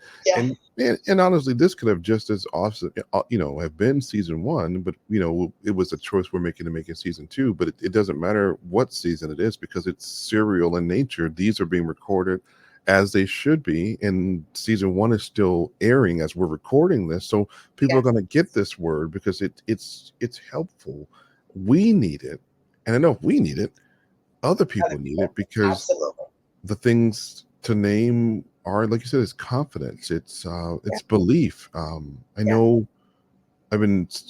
honestly, this could have just as awesome, have been season 1, but it was a choice we're making to make it season 2. But it doesn't matter what season it is, because it's serial in nature. These are being recorded as they should be, and season 1 is still airing as we're recording this, so people are going to get this word because it's helpful. We need it, and I know if we need it, other people need it, because the things to name are, like you said, it's confidence, it's belief. I know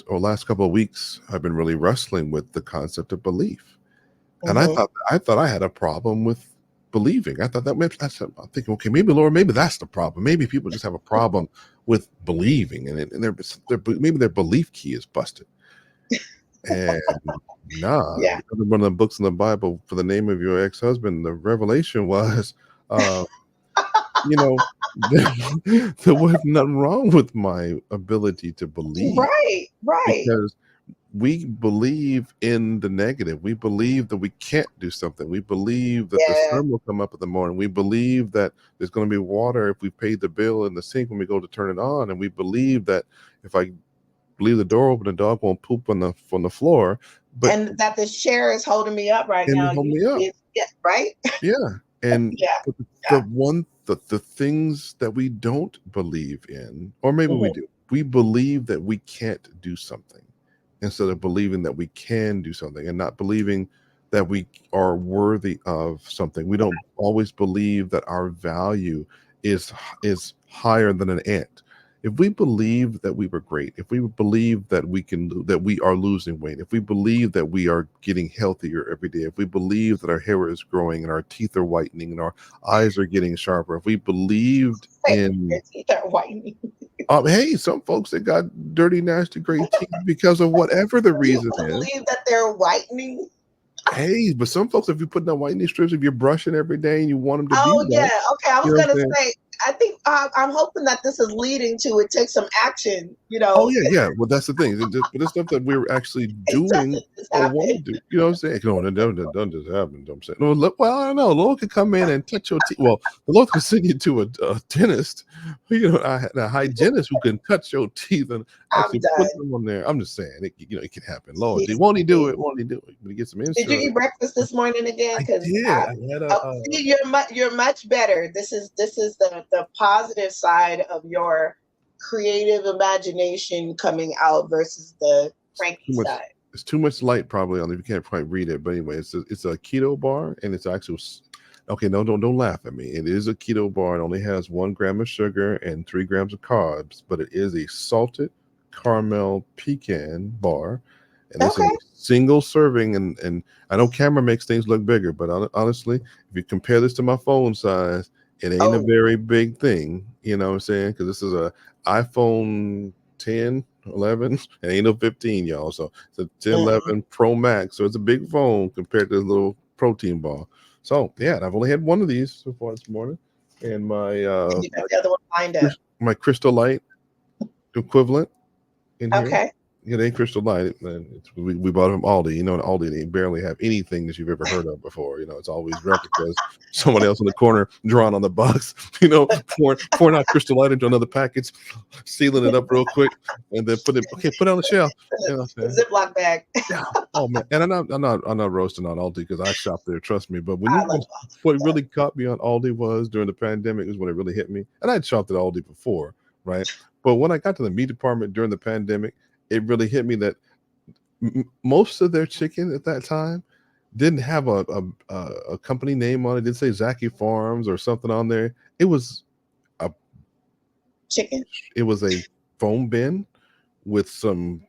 last couple of weeks I've been really wrestling with the concept of belief, and I thought I had a problem with believing. I thought that meant, I'm thinking, okay, maybe Lord, maybe that's the problem. Maybe people just have a problem with believing, and maybe their belief key is busted. And one of the books in the Bible, for the name of your ex-husband, the revelation was, there was nothing wrong with my ability to believe. Right. Because we believe in the negative. We believe that we can't do something. We believe that the sun will come up in the morning. We believe that there's going to be water if we paid the bill in the sink when we go to turn it on. And we believe that if I leave the door open, the dog won't poop on the floor. And that the chair is holding me up right now. Hold me up. Right? Yeah. And the things that we don't believe in, or maybe we do, we believe that we can't do something, instead of believing that we can do something, and not believing that we are worthy of something. We don't always believe that our value is higher than an ant. If we believe that we were great, if we believe that we are losing weight, if we believe that we are getting healthier every day, if we believe that our hair is growing and our teeth are whitening and our eyes are getting sharper, if we believed in your teeth are whitening. Hey, some folks that got dirty, nasty, gray teeth because of whatever the reason is. Believe that they're whitening. Hey, but some folks, if you put down whitening strips, if you're brushing every day and you want them to be Oh white, yeah, okay. I you was know what gonna I'm saying? say. I think I'm hoping that this is leading to it. Take some action. Oh yeah, yeah. Well, that's the thing. But it's stuff that we're actually It doing doesn't just or want to happen. do. You know what I'm saying? No, that doesn't just happen. I'm saying, no, look, well, I don't know. Lord could come in and touch your teeth. Well, the Lord could send you to a dentist, a hygienist who can touch your teeth and I'm actually put done. them on there. I'm just saying, it can happen. Lord, Jeez, won't He do Louise. it? Won't He do it? But He get some Did you insurance. eat breakfast this morning again? I Because did. I had oh, see, you're much better. This is the positive side of your creative imagination coming out versus the cranky too much. side. It's too much light probably on it. You can't quite read it, but anyway, it's a keto bar, and it's actual. Okay, no, don't laugh at me. It is a keto bar. It only has 1 gram of sugar and 3 grams of carbs, but it is a salted caramel pecan bar, and this is Okay. a single serving. And I know camera makes things look bigger, but honestly, if you compare this to my phone size, it ain't a Oh, very big thing. You know what I'm saying? Because this is a iPhone 10, 11, and ain't no 15, y'all. So it's a 10, mm. 11 Pro Max. So it's a big phone compared to this little protein bar. So yeah, and I've only had one of these so far this morning, and And you got the other one lined up. my Crystal Light equivalent in here. Okay. Yeah, they ain't Crystal Light. We bought it from Aldi. You know, in Aldi they barely have anything that you've ever heard of before. You know, it's always replicas. Someone else in the corner drawing on the box. You know, pouring out Crystal Light into another package, sealing it up real quick, and then put it on the shelf. You know what I'm saying? Ziploc bag. Yeah. Oh man, and I'm not roasting on Aldi because I shop there. Trust me. But I love what really caught me on Aldi was during the pandemic is when it really hit me. And I'd shopped at Aldi before, right? But when I got to the meat department during the pandemic, it really hit me that most of their chicken at that time didn't have a company name on it. It didn't say Zaki Farms or something on there. It was a chicken. it was a foam bin with some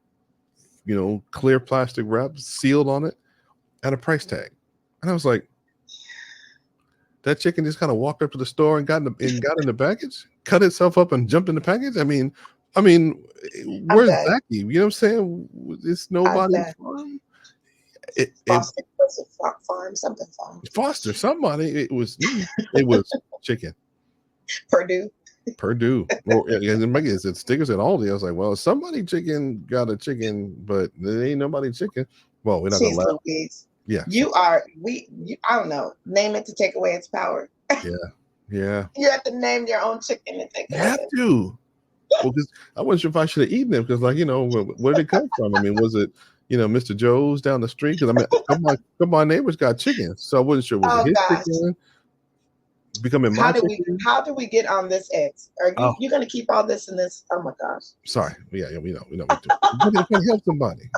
clear plastic wrap sealed on it and a price tag. And I was like, that chicken just kind of walked up to the store and got in the package, cut itself up and jumped in the package. I mean, I'm where's done. Zachy? You know what I'm saying? It's I'm nobody done. farm. Foster was a farm, something farm. Foster somebody. It was chicken. Purdue. Purdue. Well, it's stickers at Aldi. I was like, well, somebody chicken got a chicken, but there ain't nobody chicken. Well, we're not gonna Jeez laugh. Louise. Yeah. You are I don't know. Name it to take away its power. Yeah. You have to name your own chicken and take You away have it. to. Well, because I wasn't sure if I should have eaten it because, where did it come from? I mean, was it, Mr. Joe's down the street? Because some of my neighbors got chicken, so I wasn't sure was it Oh his gosh. chicken becoming my chicken? How do we get on this X? Are Oh, you gonna keep all this in this? Oh my gosh. sorry. Yeah, we know. We're trying to help somebody.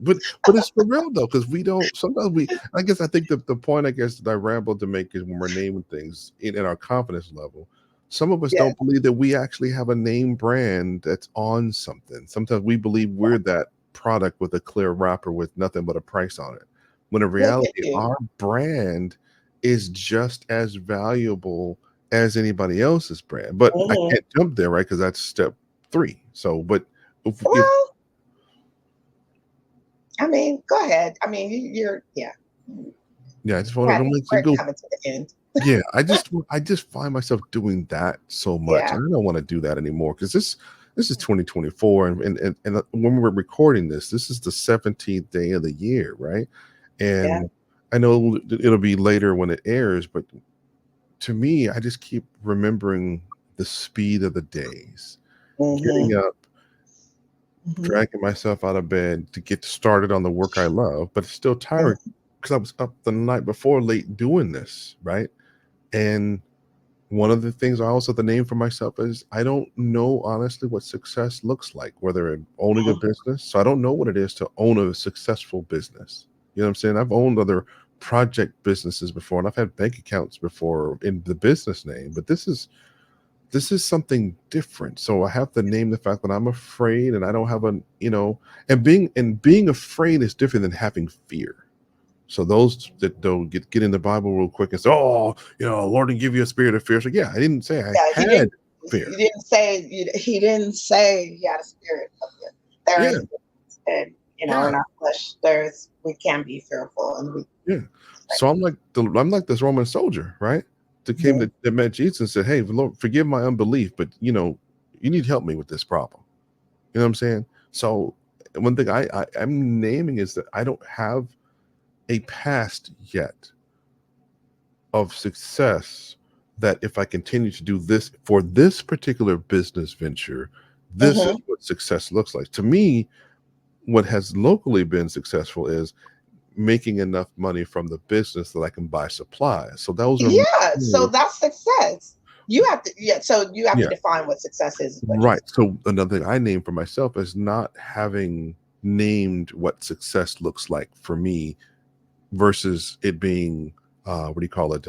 But it's for real though, because we don't. Sometimes I guess I think the point that I rambled to make is when we're naming things in our confidence level. Some of us Yeah. don't believe that we actually have a name brand that's on something. Sometimes we believe we're that product with a clear wrapper with nothing but a price on it. When in Look at reality, you. our brand is just as valuable as anybody else's brand. But I Mhm. can't jump there, right? Because that's step 3. So, but if Well, I mean, go ahead. I mean, you're yeah. yeah, I just want to make We're some go. coming to the end. Yeah, I just find myself doing that so much. I Yeah. don't want to do that anymore because this is 2024, and when we're recording this is the 17th day of the year, right? Yeah. And I know it'll be later when it airs, but to me, I just keep remembering the speed of the days, Mm-hmm. getting up, Mm-hmm. dragging myself out of bed to get started on the work I love, but it's still tiring because I was up the night before late doing this, right? And one of the things I also have to name for myself is I don't know honestly what success looks like, whether in owning a business. So I don't know what it is to own a successful business. You know what I'm saying? I've owned other project businesses before, and I've had bank accounts before in the business name, but this is something different. So I have to name the fact that I'm afraid and I don't have and being afraid is different than having fear. So those that don't get in the Bible real quick and say, "Oh, Lord didn't give you a spirit of fear." So yeah, I didn't say I Yeah, had fear. he didn't say he had a spirit of it. There Yeah, is, and in Yeah. our flesh, we can be fearful, and we. Yeah. So I'm like this Roman soldier, right? That met Jesus and said, "Hey, Lord, forgive my unbelief, but you need to help me with this problem." You know what I'm saying? So one thing I'm naming is that I don't have a past yet of success, that if I continue to do this for this particular business venture, this is what success looks like. To me, what has locally been successful is making enough money from the business that I can buy supplies. So those are So that's success. You have to, so you have to yeah, define what success is what right. So another thing I named for myself is not having named what success looks like for me versus it being what do you call it?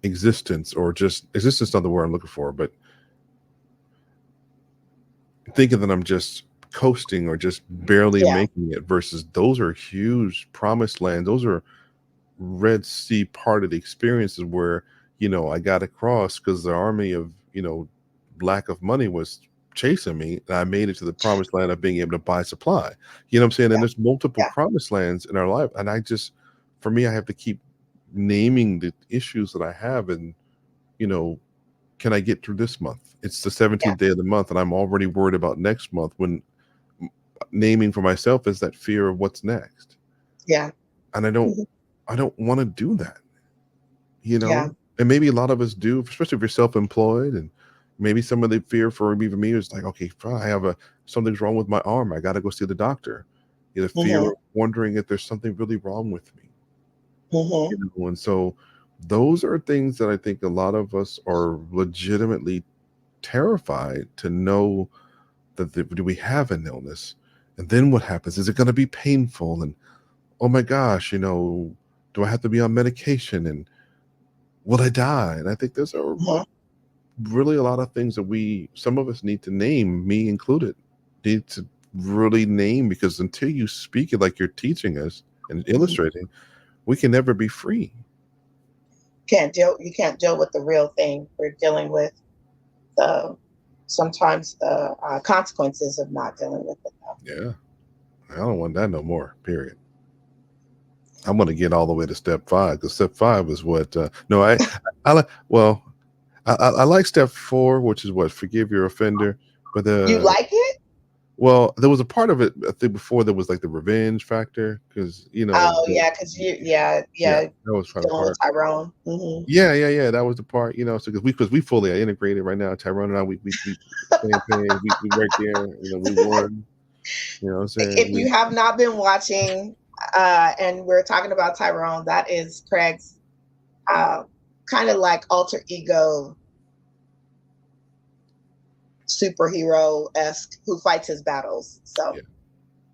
Existence, or just existence, not the word I'm looking for, but thinking that I'm just coasting or just barely making it, versus those are huge promised land. Those are Red Sea parted experiences where, I got across because the army of, lack of money was chasing me, and I made it to the promised land of being able to buy supply. You know what I'm saying? And there's multiple promised lands in our life. And for me, I have to keep naming the issues that I have, and, can I get through this month? It's the 17th day of the month, and I'm already worried about next month, when naming for myself is that fear of what's next. Yeah. And I don't want to do that, Yeah. And maybe a lot of us do, especially if you're self-employed, and maybe some of the fear for even me is like, okay, I have something's wrong with my arm. I got to go see the doctor. The fear of wondering if there's something really wrong with me. And so those are things that I think a lot of us are legitimately terrified to know that do we have an illness, and then what happens? Is it going to be painful? And oh my gosh, do I have to be on medication? And will I die? And I think there's really a lot of things that some of us need to name, me included, need to really name, because until you speak it like you're teaching us and illustrating, we can never be free. You can't deal with the real thing. We're dealing with sometimes the consequences of not dealing with it. Yeah. I don't want that no more, period. I'm going to get all the way to step 5, because step 5 is what, I like step 4, which is what, forgive your offender. But you like it? Well, there was a part of it, I think, before there was like the revenge factor, because Oh yeah, because that was part of the part. Tyrone. Yeah, that was the part, so because we fully integrated right now, Tyrone and I, we same page, we right there, we won. You know what I'm saying? If you have not been watching, and we're talking about Tyrone, that is Craig's kind of like alter ego superhero-esque who fights his battles. So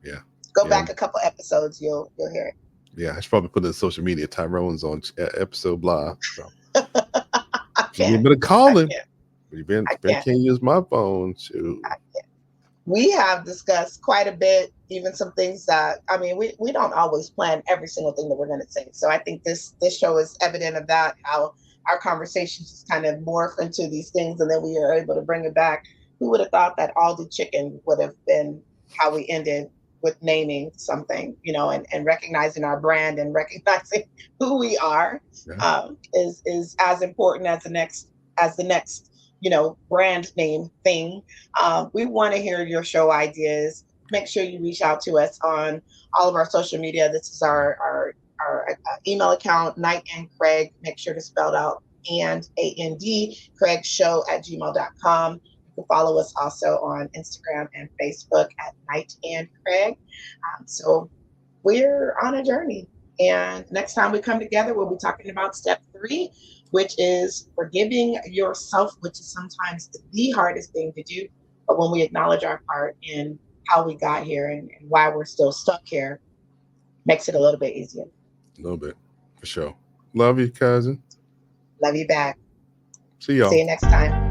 yeah. Go back a couple episodes, you'll hear it. Yeah, I should probably put it in social media. Tyrone's on episode blah. So. You better call him. You can't use my phone. Shoot. We have discussed quite a bit, even some things that, we don't always plan every single thing that we're going to say. So I think this show is evident of that, how our conversations just kind of morph into these things, and then we are able to bring it back. Who would have thought that Aldi Chicken would have been how we ended with naming something, and recognizing our brand and recognizing who we are is as important as the next brand name thing. We want to hear your show ideas. Make sure you reach out to us on all of our social media. This is our email account, Knight&Craig. Make sure to spell it out and AND CraigShow@gmail.com. You can follow us also on Instagram and Facebook at Knight&Craig. So we're on a journey. And next time we come together, we'll be talking about step 3, which is forgiving yourself, which is sometimes the hardest thing to do. But when we acknowledge our part in how we got here and why we're still stuck here, makes it a little bit easier. A little bit, for sure. Love you, cousin. Love you back. See y'all. See you next time.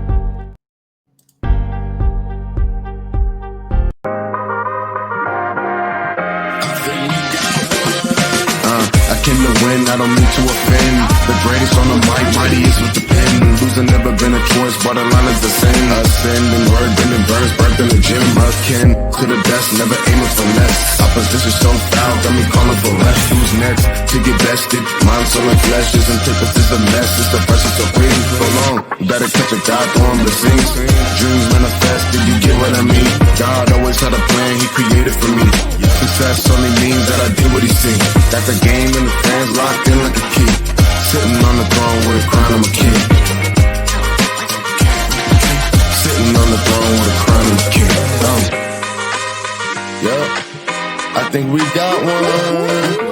I can to win, I don't mean to offend. The greatest on the mic, mightiest with the pen. Losing never been a choice, but a line is the same. Ascending, word bending verse, birth in the gym. Akin to the best, never aiming for less. Opposition so foul, got me calling for rest. Who's next to get bested? Mind, soul, and flesh. His antithesis a mess. It's the pressure so quick, so long. You better catch a God, throw him the sings. Dreams manifested, you get what I mean? God always had a plan, he created for me. Success only means that I do what he sings. Got the game and the fans locked in like a key. Sitting on the throne with a crown, I'm a king. Sitting on the throne with a crown, I'm a king. Yeah, I think we got one.